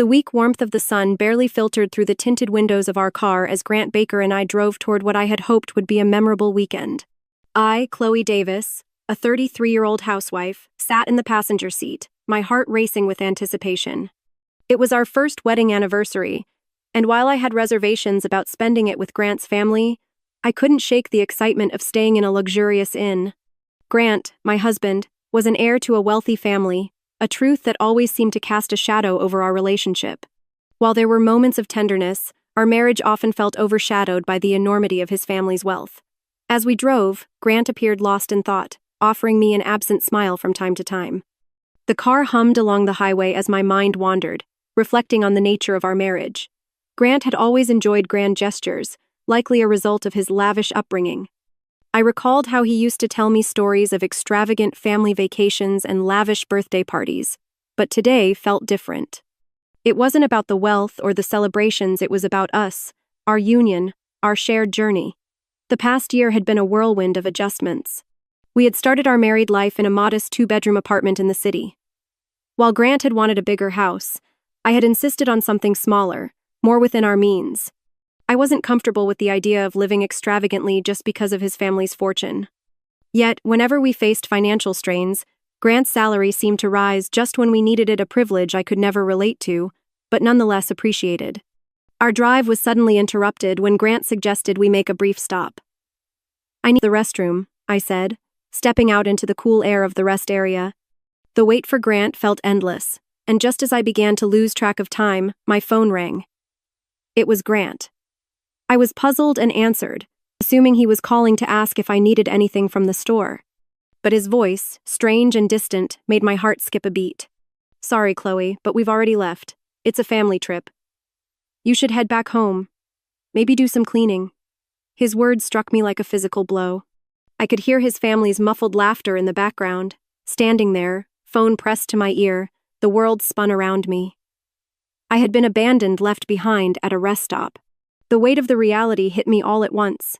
The weak warmth of the sun barely filtered through the tinted windows of our car as Grant Baker and I drove toward what I had hoped would be a memorable weekend. I, Chloe Davis, a 33-year-old housewife, sat in the passenger seat, my heart racing with anticipation. It was our first wedding anniversary, and while I had reservations about spending it with Grant's family, I couldn't shake the excitement of staying in a luxurious inn. Grant, my husband, was an heir to a wealthy family, a truth that always seemed to cast a shadow over our relationship. While there were moments of tenderness, our marriage often felt overshadowed by the enormity of his family's wealth. As we drove, Grant appeared lost in thought, offering me an absent smile from time to time. The car hummed along the highway as my mind wandered, reflecting on the nature of our marriage. Grant had always enjoyed grand gestures, likely a result of his lavish upbringing. I recalled how he used to tell me stories of extravagant family vacations and lavish birthday parties, but today felt different. It wasn't about the wealth or the celebrations, it was about us, our union, our shared journey. The past year had been a whirlwind of adjustments. We had started our married life in a modest 2-bedroom apartment in the city. While Grant had wanted a bigger house, I had insisted on something smaller, more within our means. I wasn't comfortable with the idea of living extravagantly just because of his family's fortune. Yet, whenever we faced financial strains, Grant's salary seemed to rise just when we needed it, a privilege I could never relate to, but nonetheless appreciated. Our drive was suddenly interrupted when Grant suggested we make a brief stop. "I need the restroom," I said, stepping out into the cool air of the rest area. The wait for Grant felt endless, and just as I began to lose track of time, my phone rang. It was Grant. I was puzzled and answered, assuming he was calling to ask if I needed anything from the store. But his voice, strange and distant, made my heart skip a beat. "Sorry, Chloe, but we've already left. It's a family trip. You should head back home. Maybe do some cleaning." His words struck me like a physical blow. I could hear his family's muffled laughter in the background. Standing there, phone pressed to my ear, the world spun around me. I had been abandoned, left behind at a rest stop. The weight of the reality hit me all at once.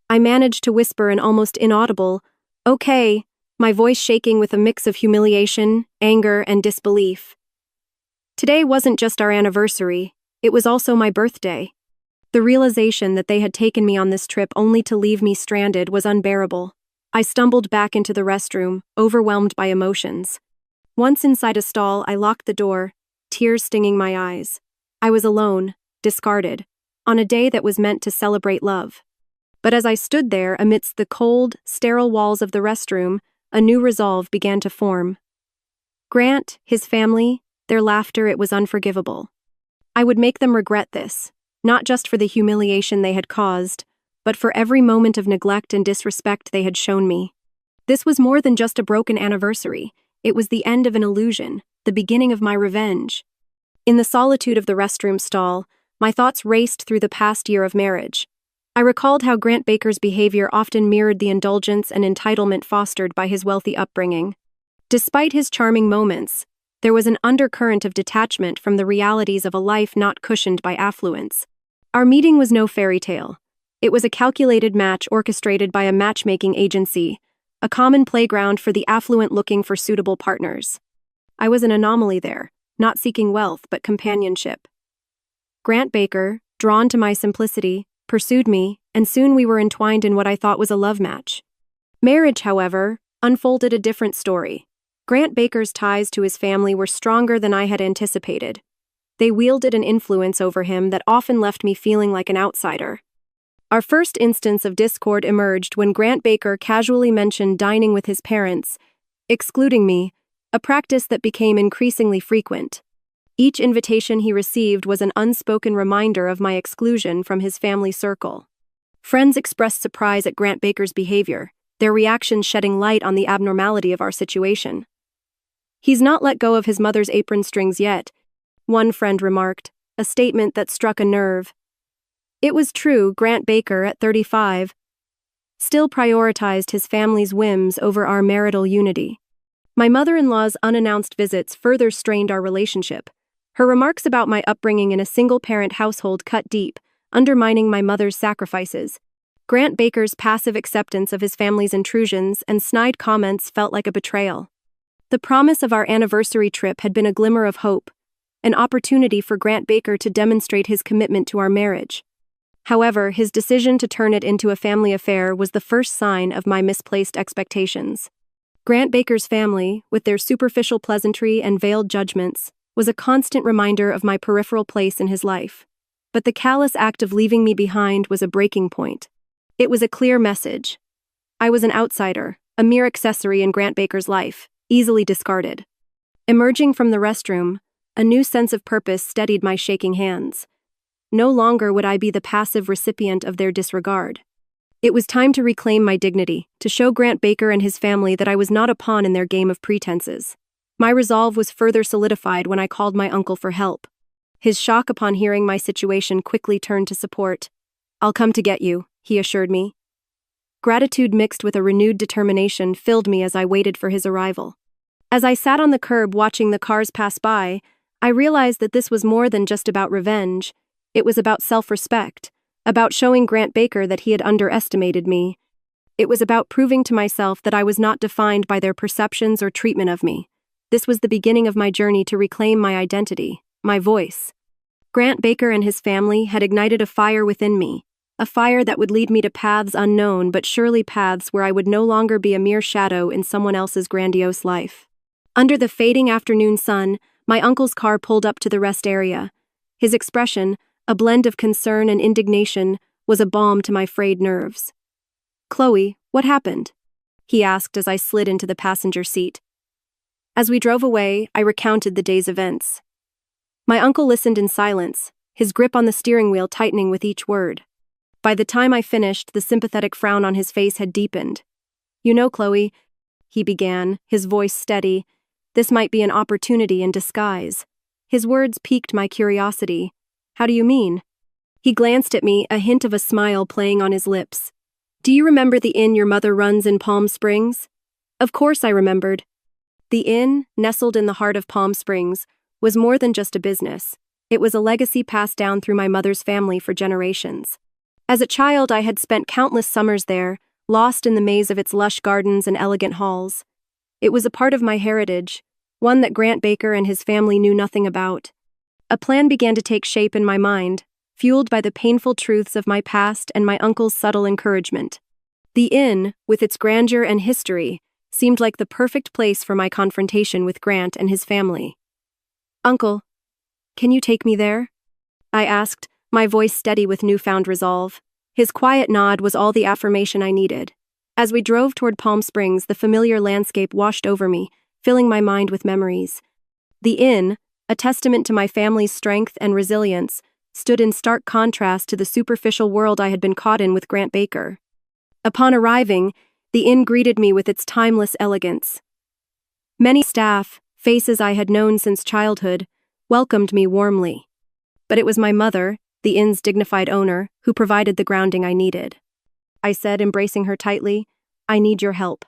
I managed to whisper an almost inaudible, "Okay," my voice shaking with a mix of humiliation, anger, and disbelief. Today wasn't just our anniversary, it was also my birthday. The realization that they had taken me on this trip only to leave me stranded was unbearable. I stumbled back into the restroom, overwhelmed by emotions. Once inside a stall, I locked the door, tears stinging my eyes. I was alone, discarded, on a day that was meant to celebrate love. But as I stood there amidst the cold, sterile walls of the restroom, a new resolve began to form. Grant, his family, their laughter, it was unforgivable. I would make them regret this, not just for the humiliation they had caused, but for every moment of neglect and disrespect they had shown me. This was more than just a broken anniversary. It was the end of an illusion, the beginning of my revenge. In the solitude of the restroom stall, my thoughts raced through the past year of marriage. I recalled how Grant Baker's behavior often mirrored the indulgence and entitlement fostered by his wealthy upbringing. Despite his charming moments, there was an undercurrent of detachment from the realities of a life not cushioned by affluence. Our meeting was no fairy tale. It was a calculated match orchestrated by a matchmaking agency, a common playground for the affluent looking for suitable partners. I was an anomaly there, not seeking wealth but companionship. Grant Baker, drawn to my simplicity, pursued me, and soon we were entwined in what I thought was a love match. Marriage, however, unfolded a different story. Grant Baker's ties to his family were stronger than I had anticipated. They wielded an influence over him that often left me feeling like an outsider. Our first instance of discord emerged when Grant Baker casually mentioned dining with his parents, excluding me, a practice that became increasingly frequent. Each invitation he received was an unspoken reminder of my exclusion from his family circle. Friends expressed surprise at Grant Baker's behavior, their reactions shedding light on the abnormality of our situation. "He's not let go of his mother's apron strings yet," one friend remarked, a statement that struck a nerve. It was true. Grant Baker, at 35, still prioritized his family's whims over our marital unity. My mother-in-law's unannounced visits further strained our relationship. Her remarks about my upbringing in a single-parent household cut deep, undermining my mother's sacrifices. Grant Baker's passive acceptance of his family's intrusions and snide comments felt like a betrayal. The promise of our anniversary trip had been a glimmer of hope, an opportunity for Grant Baker to demonstrate his commitment to our marriage. However, his decision to turn it into a family affair was the first sign of my misplaced expectations. Grant Baker's family, with their superficial pleasantry and veiled judgments, was a constant reminder of my peripheral place in his life. But the callous act of leaving me behind was a breaking point. It was a clear message. I was an outsider, a mere accessory in Grant Baker's life, easily discarded. Emerging from the restroom, a new sense of purpose steadied my shaking hands. No longer would I be the passive recipient of their disregard. It was time to reclaim my dignity, to show Grant Baker and his family that I was not a pawn in their game of pretenses. My resolve was further solidified when I called my uncle for help. His shock upon hearing my situation quickly turned to support. "I'll come to get you," he assured me. Gratitude mixed with a renewed determination filled me as I waited for his arrival. As I sat on the curb watching the cars pass by, I realized that this was more than just about revenge. It was about self-respect, about showing Grant Baker that he had underestimated me. It was about proving to myself that I was not defined by their perceptions or treatment of me. This was the beginning of my journey to reclaim my identity, my voice. Grant Baker and his family had ignited a fire within me, a fire that would lead me to paths unknown but surely paths where I would no longer be a mere shadow in someone else's grandiose life. Under the fading afternoon sun, my uncle's car pulled up to the rest area. His expression, a blend of concern and indignation, was a balm to my frayed nerves. "Chloe, what happened?" he asked as I slid into the passenger seat. As we drove away, I recounted the day's events. My uncle listened in silence, his grip on the steering wheel tightening with each word. By the time I finished, the sympathetic frown on his face had deepened. "You know, Chloe," he began, his voice steady, "this might be an opportunity in disguise." His words piqued my curiosity. "How do you mean?" He glanced at me, a hint of a smile playing on his lips. "Do you remember the inn your mother runs in Palm Springs?" Of course I remembered. The inn, nestled in the heart of Palm Springs, was more than just a business. It was a legacy passed down through my mother's family for generations. As a child, I had spent countless summers there, lost in the maze of its lush gardens and elegant halls. It was a part of my heritage, one that Grant Baker and his family knew nothing about. A plan began to take shape in my mind, fueled by the painful truths of my past and my uncle's subtle encouragement. The inn, with its grandeur and history, seemed like the perfect place for my confrontation with Grant and his family. "Uncle, can you take me there?" I asked, my voice steady with newfound resolve. His quiet nod was all the affirmation I needed. As we drove toward Palm Springs, the familiar landscape washed over me, filling my mind with memories. The inn, a testament to my family's strength and resilience, stood in stark contrast to the superficial world I had been caught in with Grant Baker. Upon arriving, the inn greeted me with its timeless elegance. Many staff, faces I had known since childhood, welcomed me warmly. But it was my mother, the inn's dignified owner, who provided the grounding I needed. I said, embracing her tightly, "I need your help."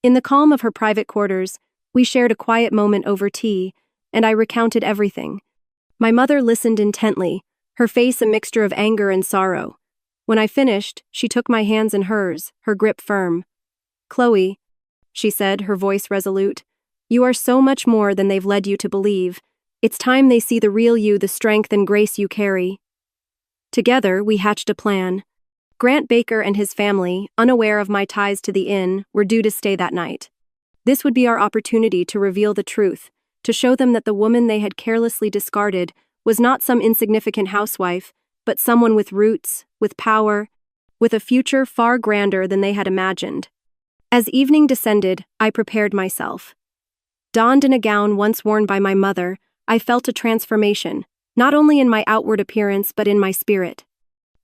In the calm of her private quarters, we shared a quiet moment over tea, and I recounted everything. My mother listened intently, her face a mixture of anger and sorrow. When I finished, she took my hands in hers, her grip firm. "Chloe," she said, her voice resolute, "you are so much more than they've led you to believe. It's time they see the real you, the strength and grace you carry." Together, we hatched a plan. Grant Baker and his family, unaware of my ties to the inn, were due to stay that night. This would be our opportunity to reveal the truth, to show them that the woman they had carelessly discarded was not some insignificant housewife, but someone with roots, with power, with a future far grander than they had imagined. As evening descended, I prepared myself. Donned in a gown once worn by my mother, I felt a transformation, not only in my outward appearance but in my spirit.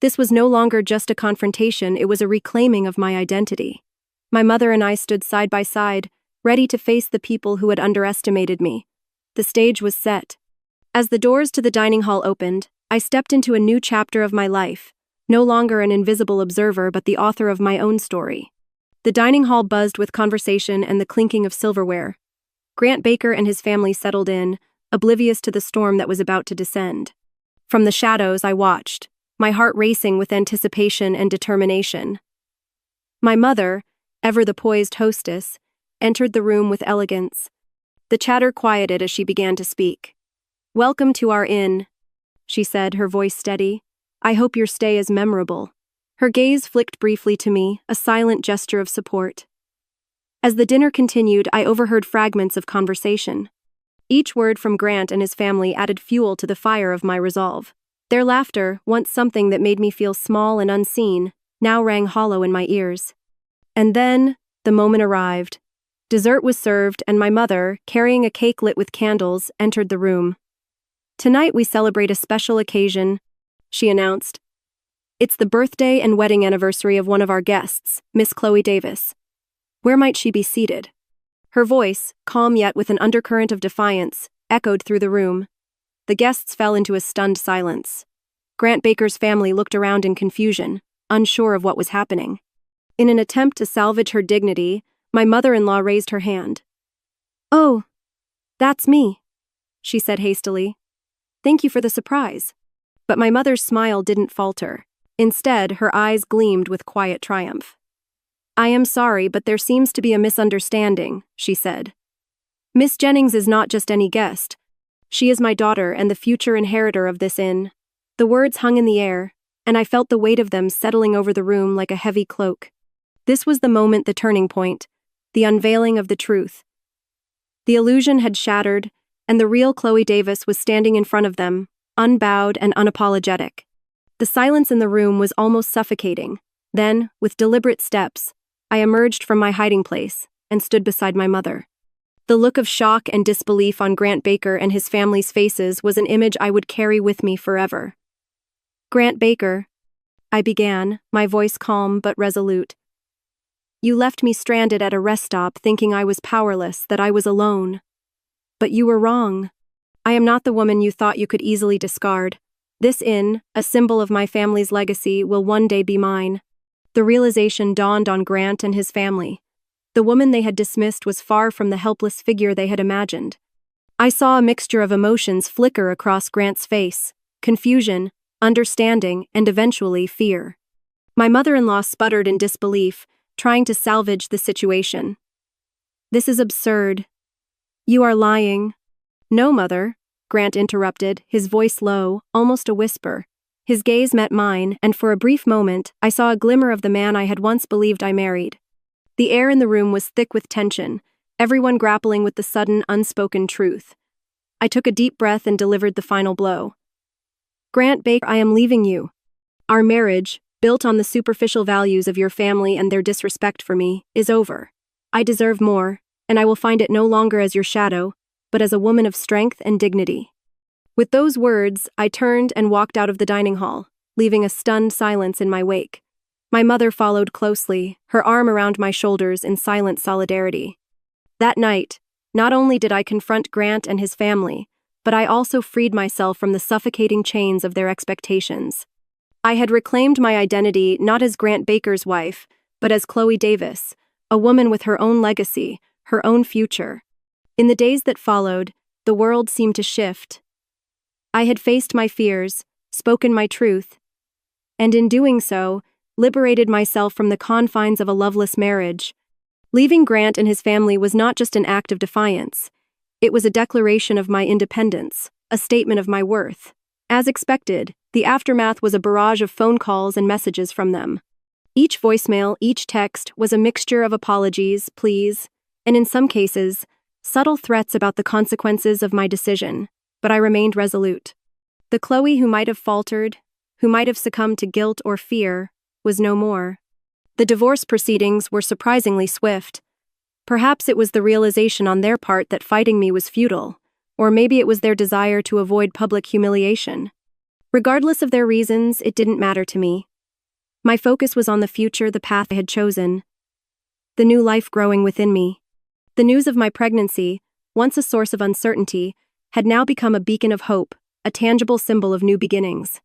This was no longer just a confrontation, it was a reclaiming of my identity. My mother and I stood side by side, ready to face the people who had underestimated me. The stage was set. As the doors to the dining hall opened, I stepped into a new chapter of my life, no longer an invisible observer but the author of my own story. The dining hall buzzed with conversation and the clinking of silverware. Grant Baker and his family settled in, oblivious to the storm that was about to descend. From the shadows, I watched, my heart racing with anticipation and determination. My mother, ever the poised hostess, entered the room with elegance. The chatter quieted as she began to speak. "Welcome to our inn," she said, her voice steady. "I hope your stay is memorable." Her gaze flicked briefly to me, a silent gesture of support. As the dinner continued, I overheard fragments of conversation. Each word from Grant and his family added fuel to the fire of my resolve. Their laughter, once something that made me feel small and unseen, now rang hollow in my ears. And then, the moment arrived. Dessert was served, and my mother, carrying a cake lit with candles, entered the room. "Tonight we celebrate a special occasion," she announced. "It's the birthday and wedding anniversary of one of our guests, Miss Chloe Davis. Where might she be seated?" Her voice, calm yet with an undercurrent of defiance, echoed through the room. The guests fell into a stunned silence. Grant Baker's family looked around in confusion, unsure of what was happening. In an attempt to salvage her dignity, my mother-in-law raised her hand. "Oh, that's me," she said hastily. "Thank you for the surprise." But my mother's smile didn't falter. Instead, her eyes gleamed with quiet triumph. "I am sorry, but there seems to be a misunderstanding," she said. "Miss Jennings is not just any guest. She is my daughter and the future inheritor of this inn." The words hung in the air, and I felt the weight of them settling over the room like a heavy cloak. This was the moment, the turning point, the unveiling of the truth. The illusion had shattered, and the real Chloe Davis was standing in front of them, unbowed and unapologetic. The silence in the room was almost suffocating. Then, with deliberate steps, I emerged from my hiding place and stood beside my mother. The look of shock and disbelief on Grant Baker and his family's faces was an image I would carry with me forever. "Grant Baker," I began, my voice calm but resolute. "You left me stranded at a rest stop thinking I was powerless, that I was alone. But you were wrong. I am not the woman you thought you could easily discard. This inn, a symbol of my family's legacy, will one day be mine." The realization dawned on Grant and his family. The woman they had dismissed was far from the helpless figure they had imagined. I saw a mixture of emotions flicker across Grant's face: confusion, understanding, and eventually fear. My mother-in-law sputtered in disbelief, trying to salvage the situation. "This is absurd. You are lying." "No, Mother," Grant interrupted, his voice low, almost a whisper. His gaze met mine, and for a brief moment, I saw a glimmer of the man I had once believed I married. The air in the room was thick with tension, everyone grappling with the sudden, unspoken truth. I took a deep breath and delivered the final blow. "Grant Baker, I am leaving you. Our marriage, built on the superficial values of your family and their disrespect for me, is over. I deserve more, and I will find it no longer as your shadow, but as a woman of strength and dignity." With those words, I turned and walked out of the dining hall, leaving a stunned silence in my wake. My mother followed closely, her arm around my shoulders in silent solidarity. That night, not only did I confront Grant and his family, but I also freed myself from the suffocating chains of their expectations. I had reclaimed my identity not as Grant Baker's wife, but as Chloe Davis, a woman with her own legacy, her own future. In the days that followed, the world seemed to shift. I had faced my fears, spoken my truth, and in doing so, liberated myself from the confines of a loveless marriage. Leaving Grant and his family was not just an act of defiance. It was a declaration of my independence, a statement of my worth. As expected, the aftermath was a barrage of phone calls and messages from them. Each voicemail, each text was a mixture of apologies, pleas, and in some cases, subtle threats about the consequences of my decision. But I remained resolute. The Chloe who might have faltered, who might have succumbed to guilt or fear, was no more. The divorce proceedings were surprisingly swift. Perhaps it was the realization on their part that fighting me was futile, or maybe it was their desire to avoid public humiliation. Regardless of their reasons, it didn't matter to me. My focus was on the future, the path I had chosen, the new life growing within me. The news of my pregnancy, once a source of uncertainty, had now become a beacon of hope, a tangible symbol of new beginnings.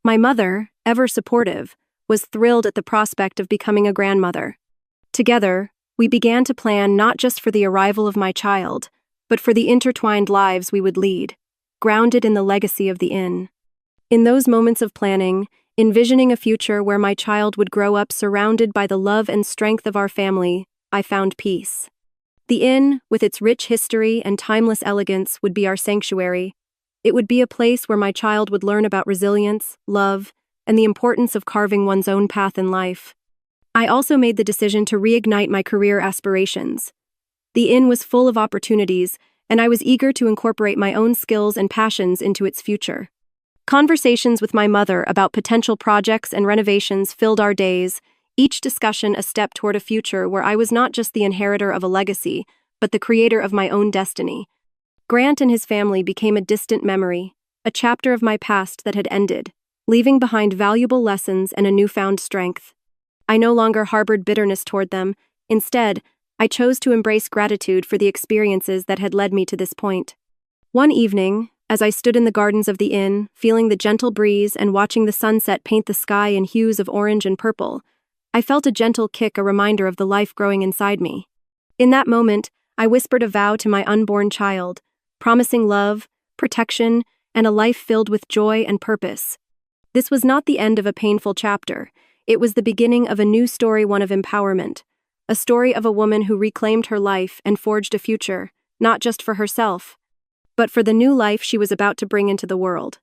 My mother, ever supportive, was thrilled at the prospect of becoming a grandmother. Together, we began to plan not just for the arrival of my child, but for the intertwined lives we would lead, grounded in the legacy of the inn. In those moments of planning, envisioning a future where my child would grow up surrounded by the love and strength of our family, I found peace. The inn, with its rich history and timeless elegance, would be our sanctuary, It would be a place where my child would learn about resilience, love, and the importance of carving one's own path in life. I also made the decision to reignite my career aspirations. The inn was full of opportunities, and I was eager to incorporate my own skills and passions into its future. Conversations with my mother about potential projects and renovations filled our days, each discussion a step toward a future where I was not just the inheritor of a legacy, but the creator of my own destiny. Grant and his family became a distant memory, a chapter of my past that had ended, leaving behind valuable lessons and a newfound strength. I no longer harbored bitterness toward them. Instead, I chose to embrace gratitude for the experiences that had led me to this point. One evening, as I stood in the gardens of the inn, feeling the gentle breeze and watching the sunset paint the sky in hues of orange and purple, I felt a gentle kick, a reminder of the life growing inside me. In that moment, I whispered a vow to my unborn child, promising love, protection, and a life filled with joy and purpose. This was not the end of a painful chapter. It was the beginning of a new story, one of empowerment, a story of a woman who reclaimed her life and forged a future, not just for herself, but for the new life she was about to bring into the world.